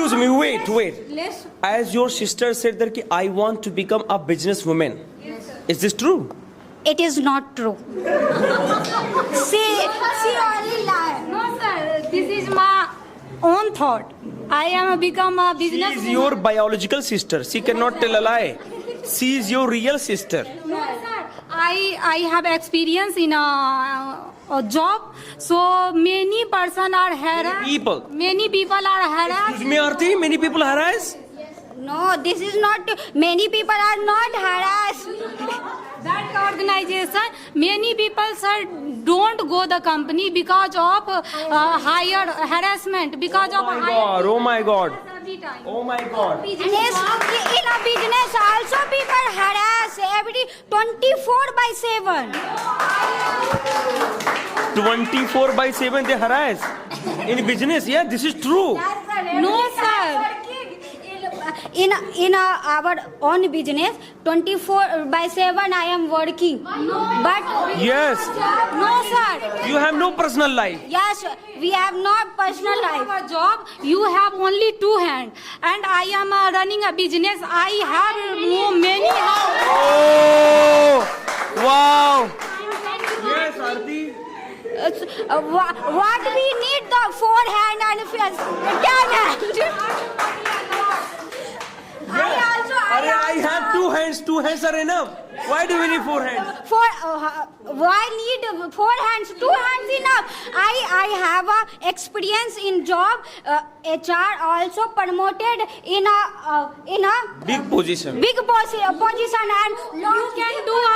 Excuse me, wait. Let's. As your sister said that ki, I want to become a businesswoman. Yes, sir. Is this true? It is not true. She only lie. No, sir. This is my own thought. I am become a She business. is your biological sister. She cannot tell a lie. She is your real sister. No, sir. I have experience in a job. So many person are harassed. People. Many people are harassed. Excuse me, Aarti, many people harass? No, this is not. Many people are not harassed. That organization, many people, sir, don't go the company because of higher harassment, because of Oh my God, oh my God. every time. Oh my God. In a business also people harass every 24/7. 24/7 they harass. In business, yeah, this is true. No, sir. In our own business, 24/7 I am working. But Yes. no, sir. You have no personal life. Yes, we have not personal life. Our job, you have only two hands, and I am running a business. I have many hands. Oh, wow. Yes, Aarti. What we need the forehand and ten hand. I have two hands. Two hands are enough. Why do we need four hands? Why need four hands? Two hands enough. I have a experience in job. HR also promoted in a Big position. big position, and you can do a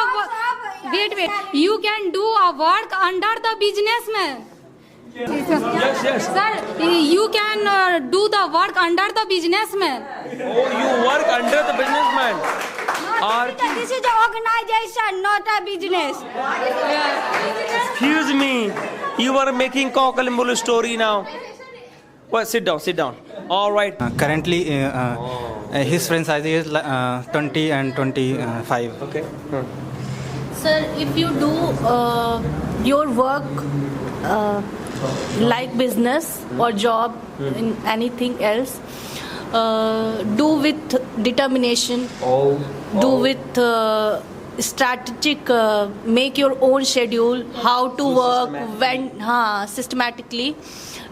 wait. You can do a work under the businessman. Yes. Sir, you can do the work under the businessman. Oh, you work under the businessman. Aarti. This is an organization, not a business. Excuse me. You are making cock-a-limbo story now. Well, sit down. All right. Currently, his friend size is 20 and 25. Okay. Sir, if you do your work like business or job in anything else, do with determination, do with strategic, make your own schedule, how to work, when systematically,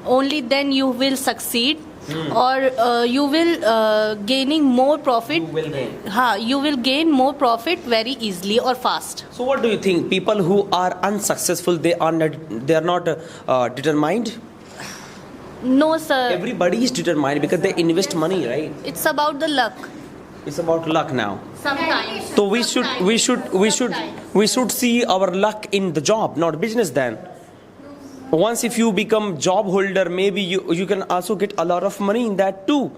only then you will succeed. Or you will gaining more profit. You will gain more profit very easily or fast. So what do you think? People who are unsuccessful, they are not determined? No, sir. Everybody is determined because they invest money, right? It's about the luck. It's about luck now. Sometimes. So we should see our luck in the job, not business then. Once if you become job holder, maybe you can also get a lot of money in that too.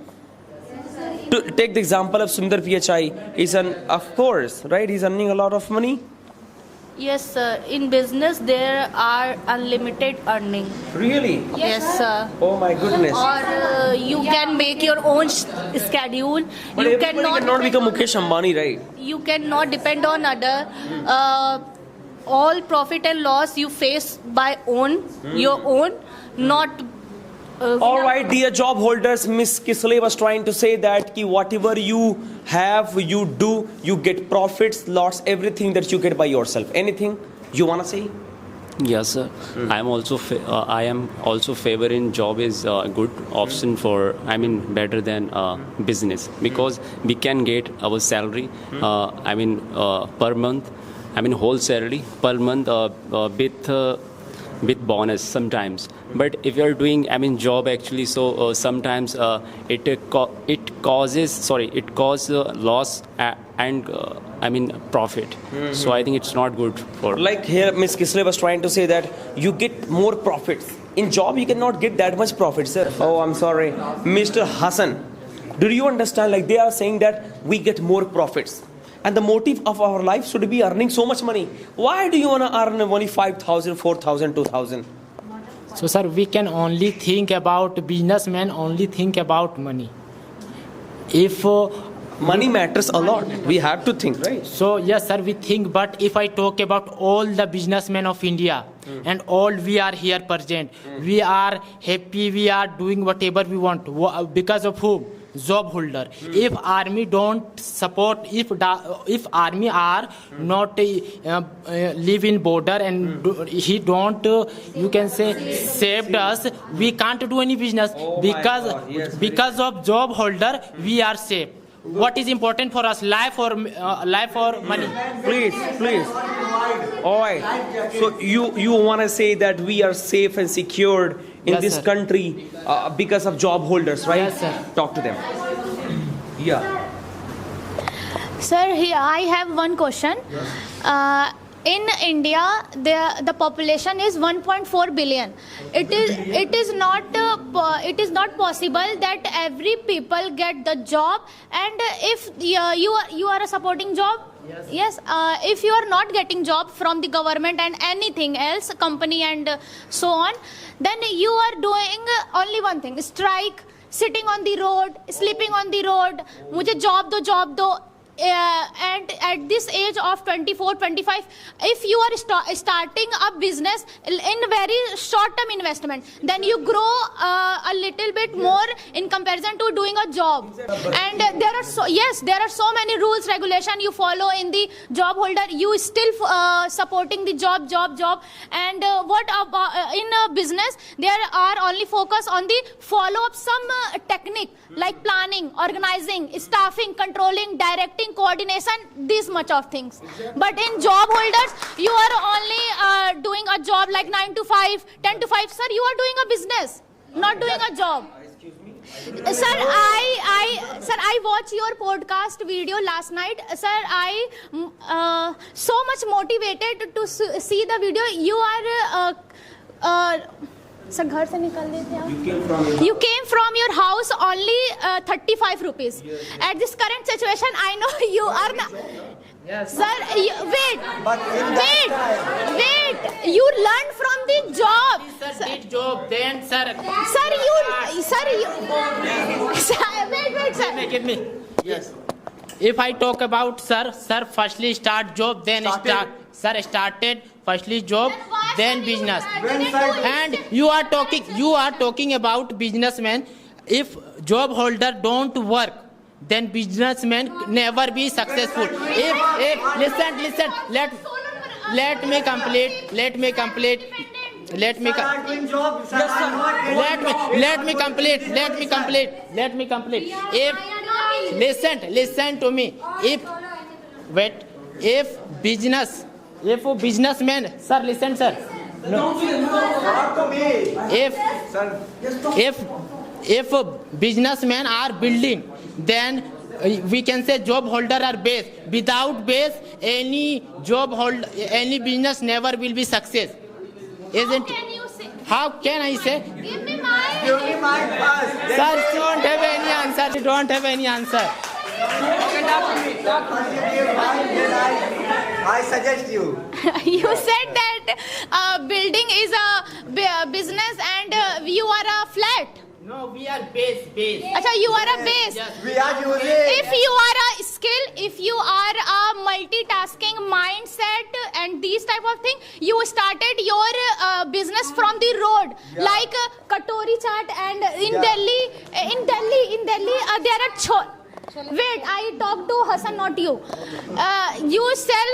To take the example of Sundar PHI, of course, right? He's earning a lot of money. Yes, sir. In business, there are unlimited earning. Really? Yes, sir. Oh my goodness. Or you can make your own schedule. But You everybody cannot become Mukesh Ambani, right? You cannot depend on other. All profit and loss you face by your own, not. All right, dear job holders, Miss Kisle was trying to say that ki whatever you have, you do, you get profits, loss, everything that you get by yourself. Anything you want to say? Yes, sir. I am also favoring job is a good option for, better than business, because we can get our salary, per month, whole salary per month with bonus sometimes. But if you are doing job actually, so sometimes it causes loss and profit. So I think it's not good for. Like here Miss Kisle was trying to say that you get more profits. In job you cannot get that much profit, sir. Oh, I'm sorry. Mr. Hassan, do you understand? Like they are saying that we get more profits. And the motive of our life should be earning so much money. Why do you want to earn only 5,000, 4,000, 2,000? So, sir, we can only think about businessmen, only think about money. If Money matters a lot. We have to think, right? So yes, sir, we think. But if I talk about all the businessmen of India and all we are here present, we are happy. We are doing whatever we want. Because of whom? Job holder. If army don't support, if army are not live in border and he don't, you can say, saved us, we can't do any business. Because of job holder, we are safe. What is important for us, life or money? Please. All right. So you want to say that we are safe and secured in Yes, this sir. country because of job holders, right? Yes, sir. Talk to them. Yeah. Sir, here I have one question. In India, the population is 1.4 billion. It is not possible that every people get the job. And if you are a supporting job, yes. If you are not getting job from the government and anything else, company and so on, then you are doing only one thing: strike, sitting on the road, sleeping on the road. मुझे job do. And at this age of 24, 25, if you are starting a business in very short term investment, then you grow a little bit more in comparison to doing a job. And there are so many rules, regulation you follow in the job holder. You still supporting the job. And what about in a business, there are only focus on the follow up some technique like planning, organizing, staffing, controlling, directing, coordination, this much of things. But in job holders, you are only doing a job like 9 to 5, 10 to 5. Sir, you are doing a business, not doing a job. Sir, I watched your podcast video last night. Sir, I so much motivated to see the video. You are sir, घर से निकल रहे थे आप? You came from your house only 35 rupees. At this current situation, I know you are not. Yes. Sir, wait. You learned from the job. Sir, did job then, sir. Wait, sir. Give me. Yes. If I talk about sir, firstly start job, then started firstly job, then business. And you are talking about businessmen. If job holder don't work, then businessmen never be successful. If listen, let me complete. Let me complete. If listen to me. If businessman, sir, listen, sir. No. If businessmen are building, then we can say job holder are base. Without base, any job holder, any business never will be success. Isn't it? How can I say? Give me mine first. Sir, you don't have any answer. You don't have any answer. I suggest you. You said that building is a business and you are a flat. No, we are base. Acha, you are a base. Yes. We are using. If you are a skill, if you are a multitasking mindset and these type of thing, you started your business from the road, like Katori chaat, and in Delhi, there are Wait, I talk to Hassan, not you. You sell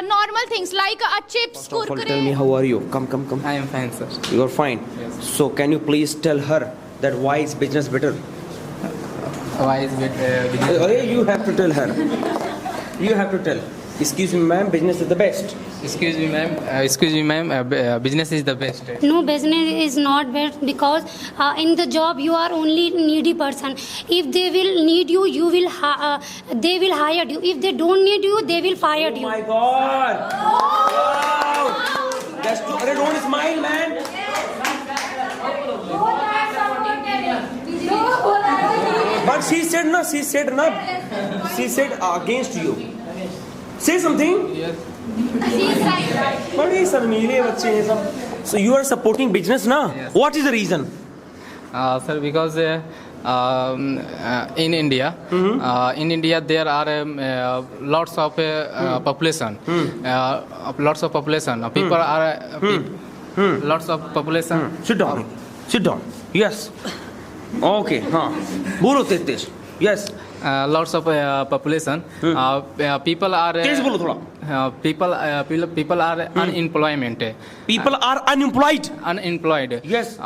normal things like chips, Tell me, kurkure. how are you? Come. I am fine, sir. You are fine. Yes. So can you please tell her that why is business better? Why is it You have to tell her. You have to tell. Excuse me, ma'am, business is the best. Excuse me, ma'am. Business is the best. No, business is not best because in the job you are only needy person. If they will need you, they will hire you. If they don't need you, they will fire Oh you. my God! Wow! That's too. Don't smile, man. But she said against you. Say something. Yes. बड़े शर्मीले बच्चे हैं सब. So you are supporting business, na? Yes. What is the reason? Sir, because in India. In India, there are lots of population. Lots of population. People are lots of population. Sit down. Sit down. Yes. Okay. बोलो तेज. Yes. Lots of population. People are तेज बोलो थोड़ा. people are unemployment. People are unemployed. Unemployed. Yes.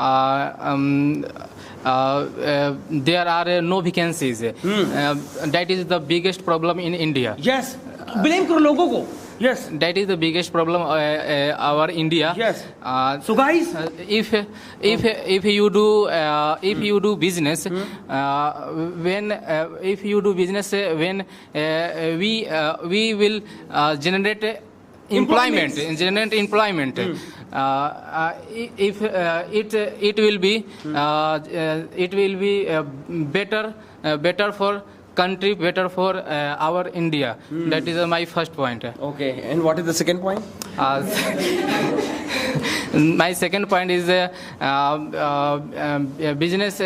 There are no vacancies. That is the biggest problem in India. Yes. Blame करो लोगों को. Yes. That is the biggest problem our India. Yes. So guys, If you do business, when if you do business, when we will generate employment. If it will be better for country, better for our India. That is my first point. okay. And what is the second point? My second point is business.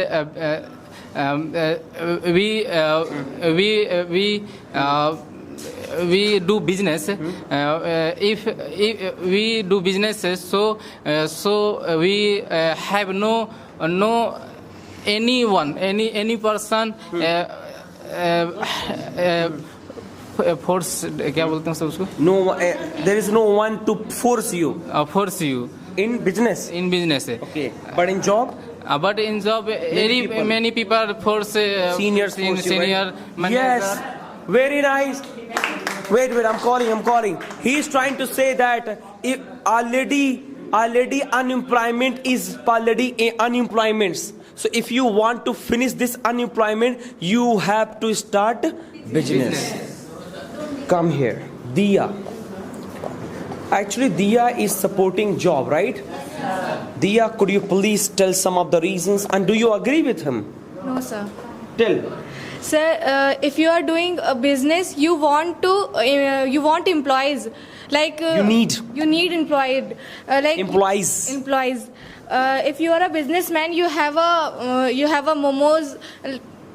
We do business. If we do business, so we have no any person. Force क्या बोलते हैं उसको? No, there is no one to force you Force you in business. in business. Okay, but in job, But in job, many people force seniors force you, senior right? manager. Yes, very nice. Wait, I'm calling. He is trying to say that if already unemployment is already unemployments. So if you want to finish this unemployment, you have to start business. Come here, Diya. Actually, Diya is supporting job, right? Diya, could you please tell some of the reasons, and do you agree with him? No, sir. Tell. Sir, if you are doing a business, you want employees. Like You need employed. Like employees. If you are a businessman, you have a momos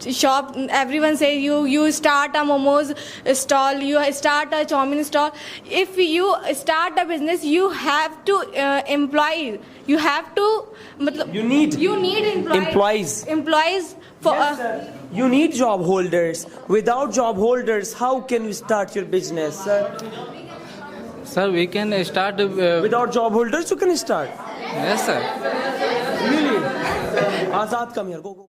shop. Everyone say you start a momos stall, you start a chowmin stall. If you start a business, you have to employ. You have to. You need employees. Employees for. You need job holders. Without job holders, how can you start your business, sir? Sir, we can start. Without job holders, you can start. Yes, sir. Really? Azad, come here. Go.